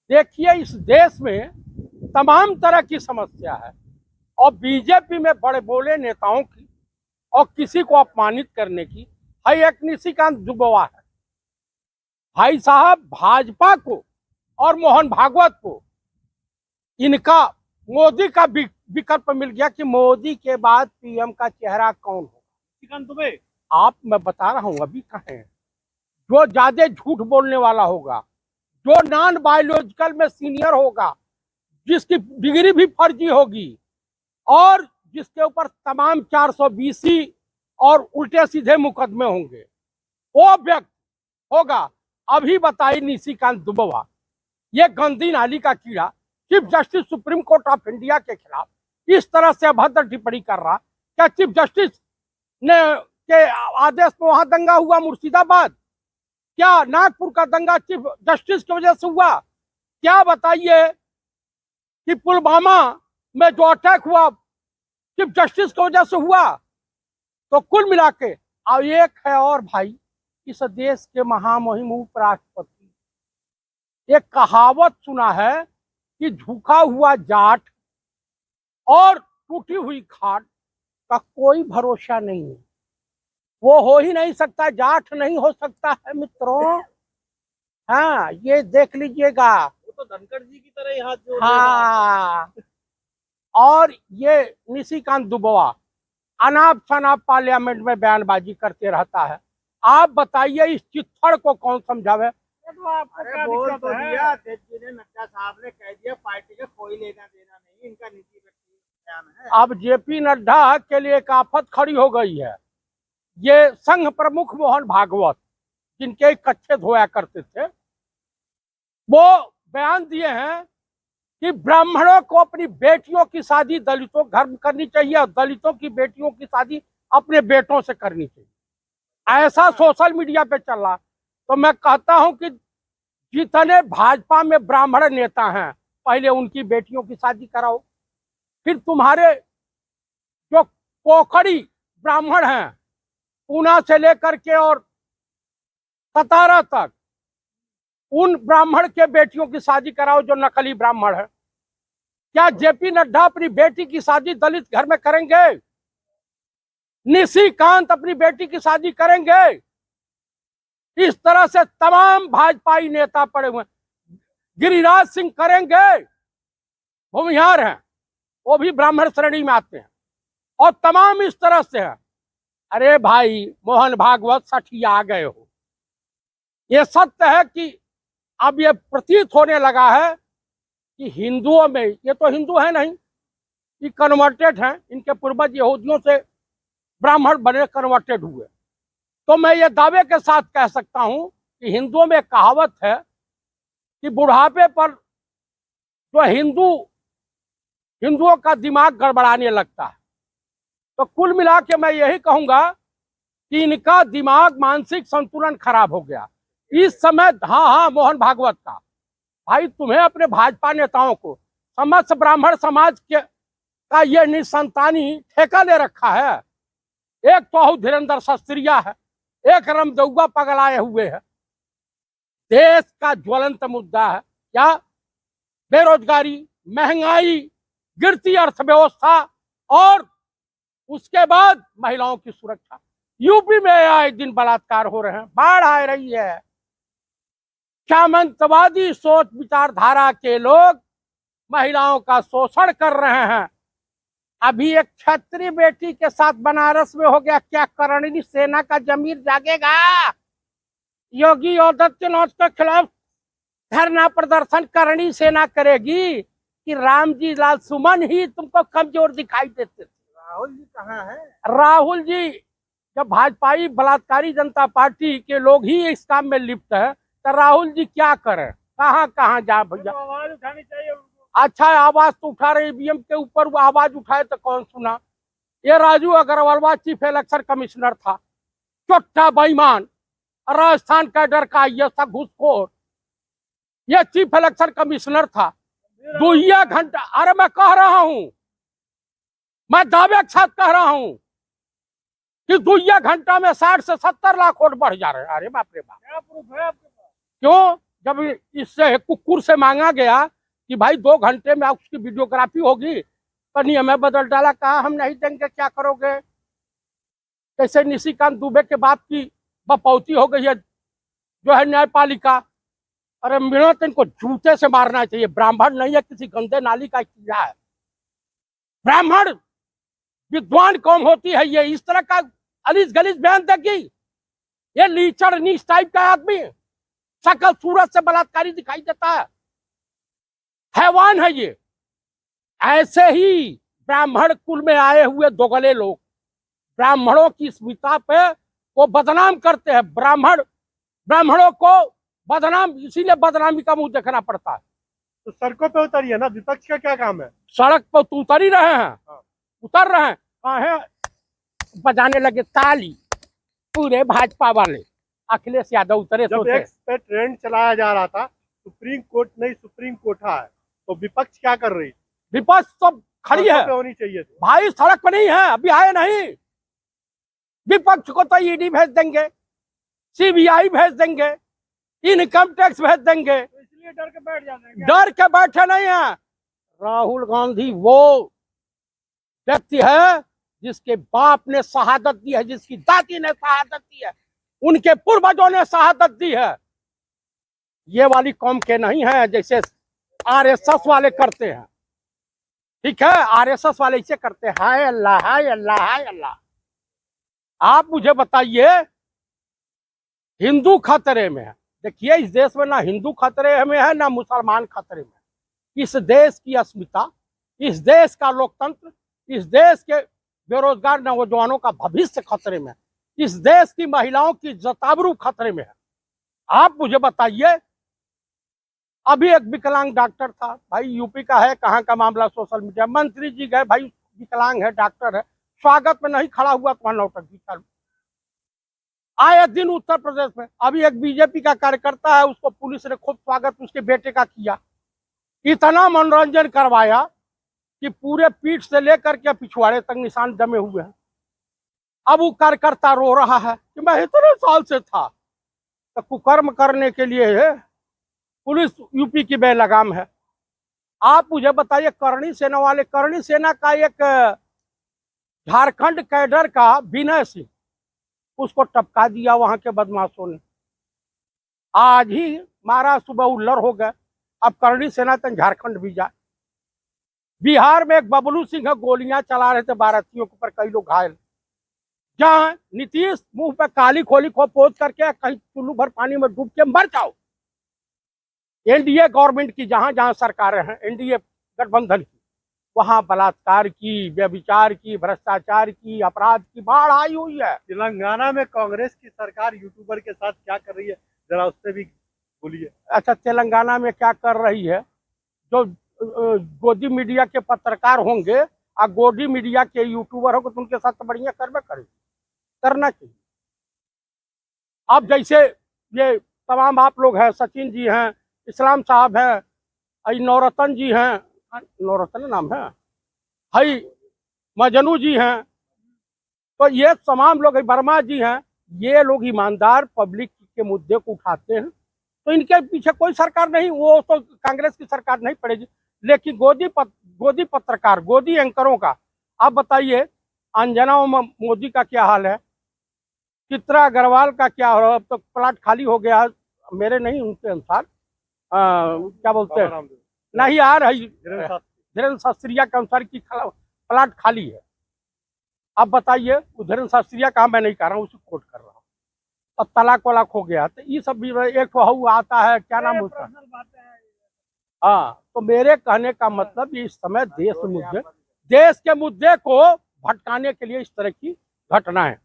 देखिए, इस देश में तमाम तरह की समस्या है और बीजेपी में बड़े बोले नेताओं की और किसी को अपमानित करने की है एक निशिकांत दुबवा है। भाई साहब, भाजपा को और मोहन भागवत को इनका मोदी का विकल्प मिल गया कि मोदी के बाद पीएम का चेहरा कौन होगा। निशिकांत दुबे, मैं बता रहा हूं, अभी कहें जो ज्यादा झूठ बोलने वाला होगा, जो नॉन बायोलॉजिकल में सीनियर होगा, जिसकी डिग्री भी फर्जी होगी और जिसके ऊपर तमाम 420 और उल्टे सीधे मुकदमे होंगे, वो व्यक्ति होगा। अभी बताइए, निशिकांत दुबवा ये गंदी नाली का कीड़ा chief justice supreme court of India के खिलाफ इस तरह से अभद्र टिप्पणी कर रहा। क्या चीफ जस्टिस ने के आदेश में वहां दंगा हुआ? मुर्शिदाबाद क्या नागपुर का दंगा चीफ जस्टिस की वजह से हुआ? क्या बताइए कि पुलवामा में जो अटैक हुआ चीफ जस्टिस की वजह से हुआ? तो कुल मिला के अब एक है और भाई, इस देश के महामहिम उपराष्ट्रपति एक कहावत सुना है कि झुका हुआ जाट और टूटी हुई खाट का कोई भरोसा नहीं है। वो हो ही नहीं सकता, जाट नहीं हो सकता है मित्रों। हाँ, ये देख लीजिएगा। वो तो धनखड़ जी की तरह ही हाथ जोड़ हाँ, और ये निशिकांत दुबवा अनाप शनाप पार्लियामेंट में बयानबाजी करते रहता है। आप बताइए, इस चित्थड़ को कौन समझावे? अरे बोल तो दिया, अध्यक्ष जी ने, नड्डा साहब ने कह दिया, पार्टी का कोई लेना देना नहीं, इनका निजी व्यक्तिगत बयान है। अब जेपी नड्डा के लिए एक आफत खड़ी हो गई है। ये संघ प्रमुख मोहन भागवत, जिनके कच्चे धोया करते थे, वो बयान दिए हैं कि ब्राह्मणों को अपनी बेटियों की शादी दलितों घर में करनी चाहिए और दलितों की बेटियों की शादी अपने बेटों से करनी चाहिए। ऐसा सोशल मीडिया पे चल रहा। तो मैं कहता हूं कि जितने भाजपा में ब्राह्मण नेता हैं, पहले उनकी बेटियों की शादी कराओ, फिर तुम्हारे जो कोखड़ी ब्राह्मण हैं, पूना से लेकर के और सतारा तक, उन ब्राह्मण के बेटियों की शादी कराओ जो नकली ब्राह्मण है। क्या जेपी नड्डा अपनी बेटी की शादी दलित घर में करेंगे? निशिकांत अपनी बेटी की शादी करेंगे? इस तरह से तमाम भाजपाई नेता पड़े हुए। गिरिराज सिंह करेंगे? भूमिहार हैं, वो भी ब्राह्मण श्रेणी में आते हैं और तमाम इस तरह से है। अरे भाई, मोहन भागवत सठिया आ गए हो। ये सत्य है कि अब ये प्रतीत होने लगा है कि हिंदुओं में, ये तो हिंदू है नहीं, ये कन्वर्टेड हैं, इनके पूर्वज यहूदियों से ब्राह्मण बने, कन्वर्टेड हुए। तो मैं ये दावे के साथ कह सकता हूं कि हिंदुओं में कहावत है कि बुढ़ापे पर जो हिंदुओं का दिमाग गड़बड़ाने लगता है। तो कुल मिला के मैं यही कहूंगा कि इनका दिमाग मानसिक संतुलन खराब हो गया इस समय। हाँ, मोहन भागवत का भाई, तुम्हें अपने भाजपा नेताओं को समस्त ब्राह्मण समाज के का ये निसंतानी ठेका ले रखा है। एक तो धीरेन्द्र शास्त्रिया है, एक रमदौआ पगलाए हुए है। देश का ज्वलंत मुद्दा है क्या? बेरोजगारी, महंगाई, गिरती अर्थव्यवस्था और उसके बाद महिलाओं की सुरक्षा। यूपी में आए दिन बलात्कार हो रहे हैं, बाढ़ आ रही है। सामंतवादी सोच विचारधारा के लोग महिलाओं का शोषण कर रहे हैं। अभी एक क्षत्रिय बेटी के साथ बनारस में हो गया। क्या करणी सेना का जमीर जागेगा? योगी आदित्यनाथ के खिलाफ धरना प्रदर्शन करणी सेना करेगी कि रामजी लाल सुमन ही तुमको कमजोर दिखाई देते थे? राहुल जी कहाँ है? राहुल जी, जब भाजपाई बलात्कारी जनता पार्टी के लोग ही इस काम में लिप्त है, तो राहुल जी क्या करें? कहाँ कहाँ जा भैया? आवाज उठानी चाहिए उनको। अच्छा, आवाज तो उठा रहे, ईवीएम के ऊपर वो आवाज उठाए तो कौन सुना? ये Raju Agarwal chief election commissioner था, चोट्टा बेईमान, राजस्थान कैडर का ये सब घूसखोर। ये चीफ इलेक्शन कमिश्नर था। 2 घंटा, अरे मैं कह रहा हूं, मैं दावे के साथ कह रहा हूं कि 2 घंटा में 60 से 70 लाख वोट बढ़ जा रहे हैं। अरे बाप रे बाप! क्या प्रूफ है आपके पास? क्यों? जब इससे कुकुर से मांगा गया कि भाई 2 घंटे में उसकी वीडियोग्राफी होगी, तो नियम बदल डाला, कहा हम नहीं देंगे, क्या करोगे। कैसे निशिकांत दुबे के बाप की बपौती हो गई है जो है न्यायपालिका। अरे मिलो तो इनको जूते से मारना चाहिए। ब्राह्मण नहीं है, किसी गंदे नाली का कीड़ा है। ब्राह्मण विद्वान कौम होती है, ये इस तरह का अलीस गलीस बयान देगी। ये लीचड़ नीच टाइप का आदमी, शकल सूरत से बलात्कारी दिखाई देता है, हैवान है ये। ऐसे ही ब्राह्मण कुल में आए हुए दोगले लोग ब्राह्मणों की स्मिता पे को बदनाम करते हैं। ब्राह्मणों को बदनाम, इसीलिए बदनामी का मुंह देखना पड़ता है। तो सड़कों पे उतरिए ना, विपक्ष का क्या काम है? सड़क पर तो उतर ही रहे हैं, उतर रहे हैं। कहाँ बजाने लगे ताली पूरे भाजपा वाले। अखिलेश यादव उतरे जब एक्स पे ट्रेंड चलाया जा रहा था, सुप्रीम कोर्ट नहीं सुप्रीम कोठा है, तो विपक्ष क्या कर रही? विपक्ष तो खड़ी है, होनी चाहिए थी भाई, सड़क पर नहीं है, अभी आए नहीं। विपक्ष को तो ईडी भेज देंगे, सीबीआई भेज देंगे, इनकम टैक्स भेज देंगे, तो इसलिए डर के बैठ जाते हैं। डर के बैठे नहीं है। राहुल गांधी वो व्यक्ति है जिसके बाप ने शहादत दी है, जिसकी दादी ने शहादत दी है, उनके पूर्वजों ने शहादत दी है। ये वाली कौम के नहीं है जैसे आरएसएस वाले करते हैं। ठीक है, आरएसएस वाले इसे करते हैं, हाय अल्लाह हाय अल्लाह हाय अल्लाह। आप मुझे बताइए, हिंदू खतरे में है। देखिए, इस देश में ना हिंदू खतरे में है ना मुसलमान खतरे में। इस देश की अस्मिता, इस देश का लोकतंत्र, इस देश के बेरोजगार नौजवानों का भविष्य खतरे में, इस देश की महिलाओं की जताबरू खतरे में है। आप मुझे बताइए, अभी एक विकलांग डॉक्टर था, भाई यूपी का है, कहाँ का मामला सोशल मीडिया, मंत्री जी गए, भाई विकलांग है, डॉक्टर है, स्वागत में नहीं खड़ा हुआ तो नौटंकी चालू। आए दिन उत्तर प्रदेश में अभी एक बीजेपी का कार्यकर्ता है, उसको पुलिस ने खूब स्वागत उसके बेटे का किया, इतना मनोरंजन करवाया कि पूरे पीठ से लेकर के पिछवाड़े तक निशान जमे हुए हैं। अब वो कार्यकर्ता रो रहा है कि मैं इतने साल से था। तो कुकर्म करने के लिए पुलिस यूपी की बेलगाम है। आप मुझे बताइए, करणी सेना वाले, करणी सेना का एक झारखंड कैडर का विनय सिंह, उसको टपका दिया वहां के बदमाशों ने। आज ही मारा, सुबह उल्लर हो गए। अब करणी सेना तक झारखंड भी जाए। बिहार में एक बबलू सिंह गोलियां चला रहे थे बारातियों के ऊपर, कई लोग घायल। जहां नीतीश मुंह पे काली खोली को पोत करके कहीं चुल्लू भर पानी में डूब के मर जाओ। एनडीए गवर्नमेंट की जहां जहां सरकारें हैं, एनडीए गठबंधन की, वहां बलात्कार की, व्यभिचार की, भ्रष्टाचार की, अपराध की बाढ़ आई हुई है। तेलंगाना में कांग्रेस की सरकार यूट्यूबर के साथ क्या कर रही है, जरा उससे भी बोलिए। अच्छा, तेलंगाना में क्या कर रही है? जो गोदी मीडिया के पत्रकार होंगे और गोदी मीडिया के यूट्यूबर होंगे तो उनके साथ तो बढ़िया करना चाहिए। अब जैसे ये तमाम आप लोग हैं, सचिन जी हैं, इस्लाम साहब हैं, नौरतन जी हैं, नौरतन नाम है, हई मजनू जी हैं, तो ये तमाम लोग, वर्मा जी हैं, ये लोग ईमानदार पब्लिक के मुद्दे को उठाते हैं। तो इनके पीछे कोई सरकार नहीं, वो तो कांग्रेस की सरकार नहीं पड़ेगी। लेकिन गोदी पत्रकार, गोदी एंकरों का आप बताइए, अंजना मोदी का क्या हाल है, चित्रा अग्रवाल का क्या हो रहा है? अब तो प्लाट खाली हो गया, मेरे नहीं उनके अनुसार, क्या बोलते हैं, नहीं आ रही, धीरेन्द्र शास्त्रिया के अनुसार की प्लाट खाली है। अब बताइए, धीरेन्द्र शास्त्रिया कहा, मैं नहीं कह रहा हूँ, उसी कोट कर रहा हूँ। अब तलाक वलाक हो गया, तो ये सब भी एक आता है, क्या नाम उसका, हाँ। तो मेरे कहने का मतलब, इस समय देश के मुद्दे को भटकाने के लिए इस तरह की घटनाएं